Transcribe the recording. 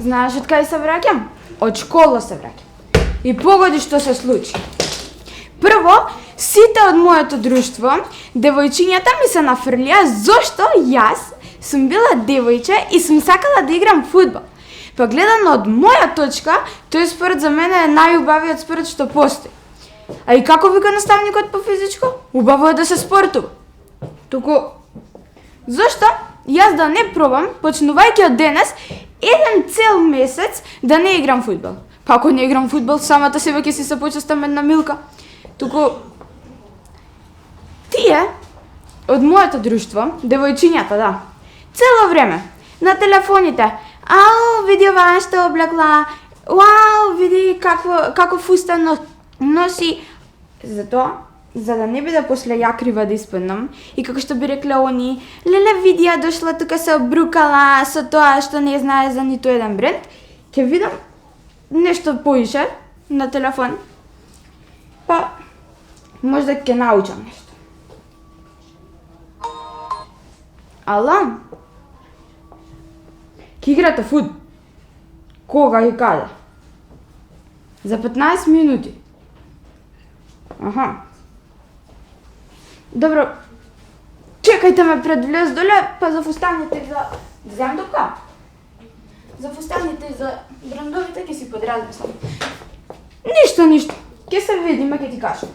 Знаеш од кај се враќам? Од школа се враќам. И погоди што се случи. Прво, сите од моето друштво, девојчињата ми се нафрлија зошто јас сум била девојче и сум сакала да играм фудбал. Па гледано од моја точка, тој спорт за мене е најубавиот спорт што постои. А и како вика наставникот по физичко? Убаво е да се спортува. Туку, зошто јас да не пробам, почнувајќи од денес, еден цел месец да не играм фудбал. Па ако не играм фудбал, самата себе ќе си се почестам една милка. Туку, тие, од моето друштво, девојчињата, да, цело време, на телефоните, ау, види оваа што облекла, вау, види како фустан носи. Затоа, за да не биде после ја крива да испаднам, и како што би рекле они, леле види ја дошла тука се обрукала со тоа што не знае за ниту еден бренд, ќе видам нешто поише на телефон, па можда ќе научам нешто. Ала? Ќе играте фудбал? Кога и каде? За 15 минути. Аха. Добро, чекајте ме пред влез доле, па за фустаните и за... Да земам тука? За фустаните и за брандовите ќе си подразмислам. Ништо, ќе се видиме, ќе ти кажам.